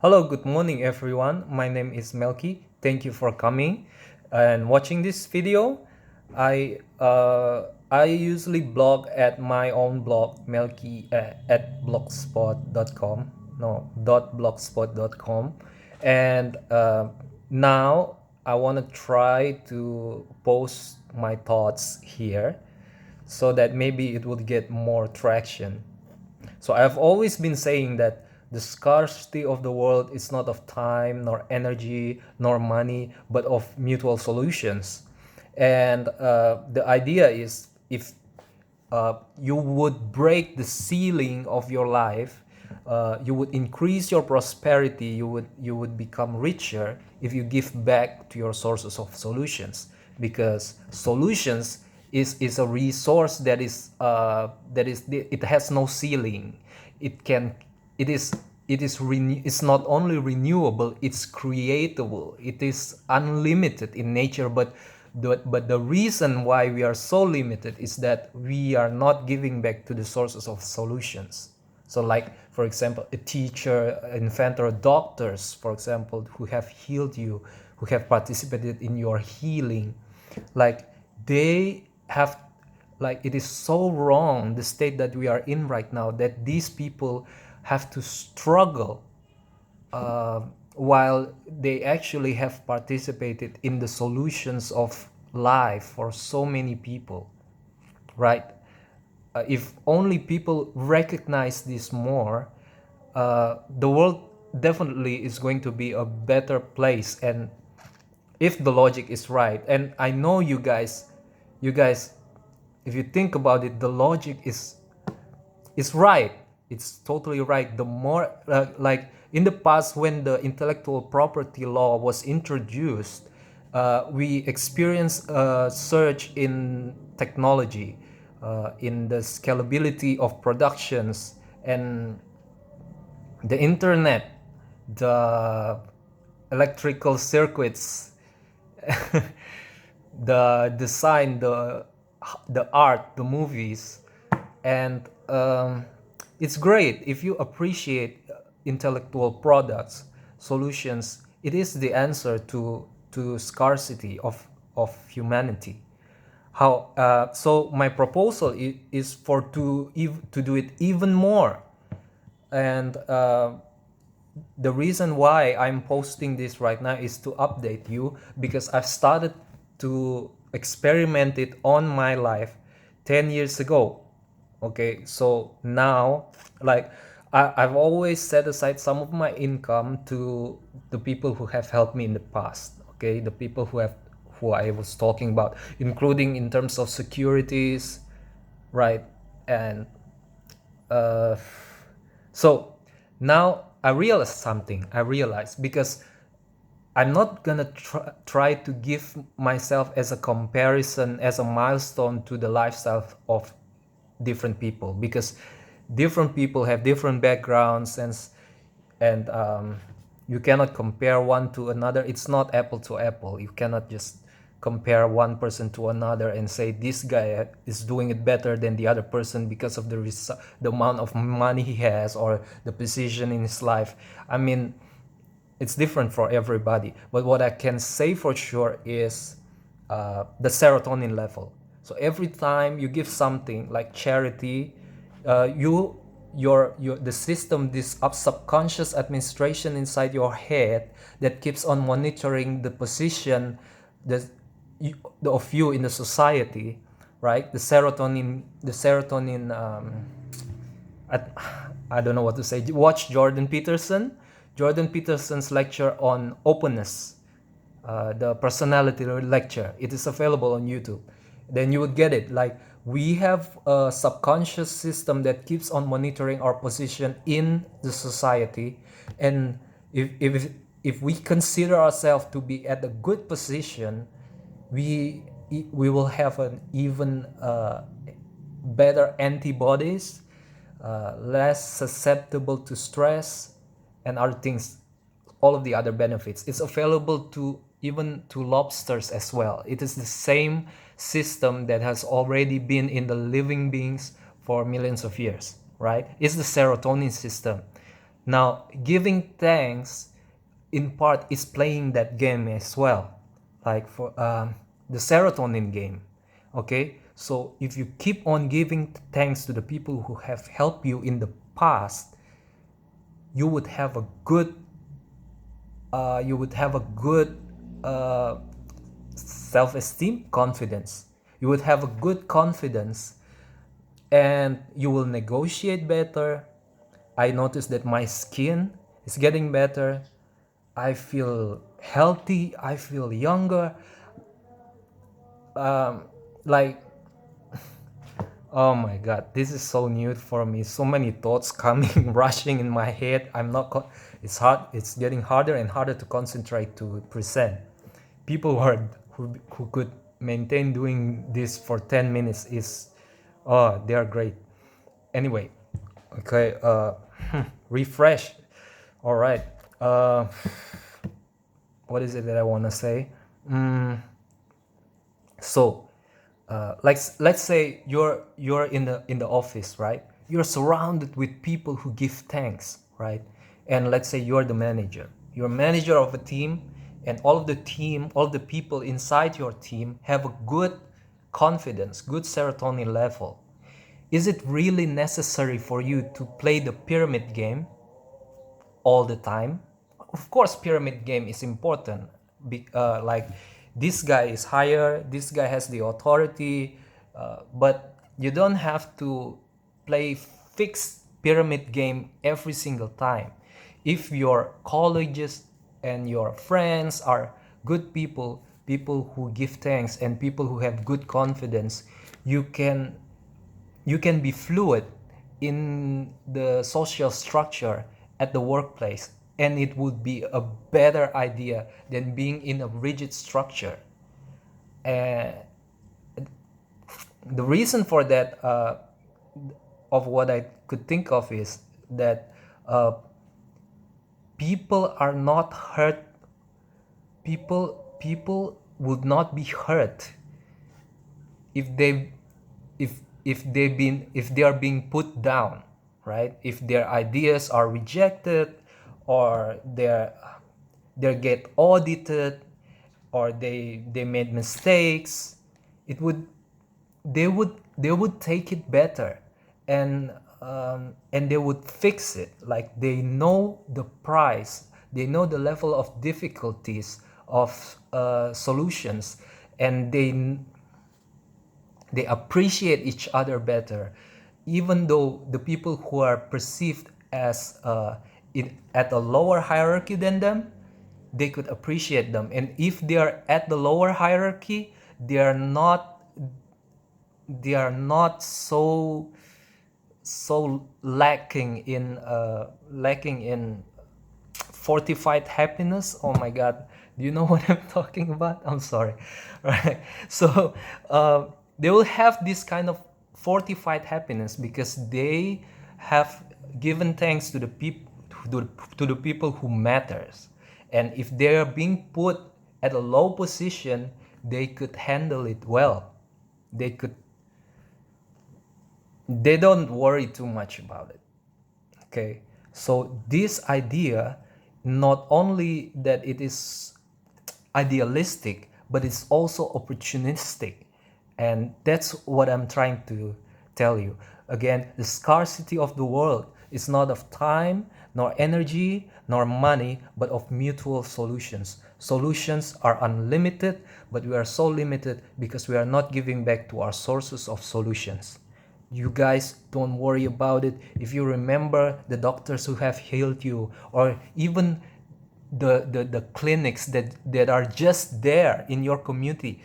Hello, good morning everyone. My name is Melky. Thank you for coming and watching this video. I usually blog at my own blog Melky at blogspot.com. No, .blogspot.com. And now I want to try to post my thoughts here so that maybe it would get more traction. So I've always been saying that the scarcity of the world is not of time, nor energy, nor money, but of mutual solutions. And the idea is if you would break the ceiling of your life, you would increase your prosperity, you would become richer if you give back to your sources of solutions, because solutions is a resource that is it has no ceiling. it can it is it's not only renewable, it's creatable, it is unlimited in nature. But the reason why we are so limited is that we are not giving back to the sources of solutions. So like, for example, a teacher, inventor, doctors, for example, who have healed you, who have participated in your healing, like they have, like, it is so wrong the state that we are in right now, that these people have to struggle uh, while they actually have participated in the solutions of life for so many people, right? If only people recognize this more, the world definitely is going to be a better place. And if the logic is right, and I know you guys, if you think about it, the logic is right. It's totally right. The more like in the past, when the intellectual property law was introduced, we experienced a surge in technology, in the scalability of productions, and the internet, the electrical circuits, the design, the art, the movies. And it's great if you appreciate intellectual products, solutions. It is the answer to scarcity of humanity. So my proposal is for to do it even more. And the reason why I'm posting this right now is to update you, because I've started to experiment it on my life 10 years ago. Okay, so now, like, I've always set aside some of my income to the people who have helped me in the past. Okay, the people who I was talking about, including in terms of securities, right? And uh, so now I realized something. I realized, because I'm not gonna try to give myself as a comparison, as a milestone to the lifestyle of different people, because different people have different backgrounds, and you cannot compare one to another. It's not apple to apple. You cannot just compare one person to another and say this guy is doing it better than the other person because of the amount of money he has or the position in his life. I mean, it's different for everybody. But what I can say for sure is the serotonin level. So every time you give something like charity, your the system, this subconscious administration inside your head that keeps on monitoring the position the, of you in the society, right? The serotonin. I, I don't know what to say. Watch Jordan Peterson's lecture on openness, the personality lecture. It is available on YouTube. Then you would get it. Like, we have a subconscious system that keeps on monitoring our position in the society, and if we consider ourselves to be at a good position, we we will have an even better antibodies, less susceptible to stress and other things, all of the other benefits. It's available to even to lobsters as well. It is the same system that has already been in the living beings for millions of years, right? It's the serotonin system. Now, giving thanks in part is playing that game as well, like for the serotonin game. Okay, so if you keep on giving thanks to the people who have helped you in the past, you would have a good uh, self-esteem, confidence. You would have a good confidence, and you will negotiate better. I noticed that my skin is getting better. I feel healthy. I feel younger. Like, oh my God, this is so new for me. So many thoughts coming, rushing in my head. It's hard. It's getting harder and harder to concentrate to present. People who could maintain doing this for 10 minutes is, oh, they are great. Anyway, okay, refresh. All right. What is it that I want to say? So, let's say you're in the office, right? You're surrounded with people who give thanks, right? And let's say you're the manager. You're manager of a team, and all the people inside your team have a good confidence, good serotonin level. Is it really necessary for you to play the pyramid game all the time? Of course, pyramid game is important. Like, this guy is higher, this guy has the authority, but you don't have to play fixed pyramid game every single time. If your colleagues and your friends are good people, people who give thanks and people who have good confidence, you can be fluid in the social structure at the workplace, and it would be a better idea than being in a rigid structure. And the reason for that, of what I could think of, is that uh, people are not hurt. People would not be hurt if they if they are being put down, right? If their ideas are rejected, or they get audited, or they made mistakes, it would they would take it better, and they would fix it. Like, they know the price, they know the level of difficulties of solutions, and they appreciate each other better, even though the people who are perceived as at a lower hierarchy than them, they could appreciate them. And if they are at the lower hierarchy, they are not so lacking in fortified happiness. Oh my God, do you know what I'm talking about? I'm sorry. Right, so they will have this kind of fortified happiness because they have given thanks to the people, to the people who matters. And if they are being put at a low position, they could handle it well. They could they don't worry too much about it. Okay, so this idea, not only that it is idealistic, but it's also opportunistic. And that's what I'm trying to tell you. Again, the scarcity of the world is not of time, nor energy, nor money, but of mutual solutions. Solutions are unlimited, but we are so limited because we are not giving back to our sources of solutions. You guys don't worry about it. If you remember the doctors who have healed you, or even the clinics that are just there in your community,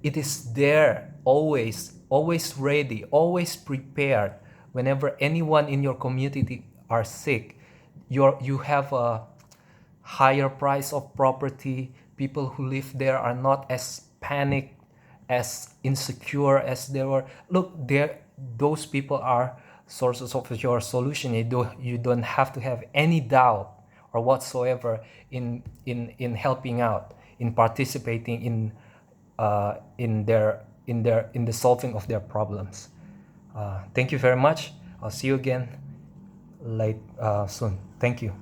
it is there, always ready, always prepared. Whenever anyone in your community are sick, you have a higher price of property. People who live there are not as panicked, as insecure as they were. Look, there, those people are sources of your solution. You don't have to have any doubt or whatsoever in helping out, in participating in the solving of their problems. Thank you very much. I'll see you again soon. Thank you.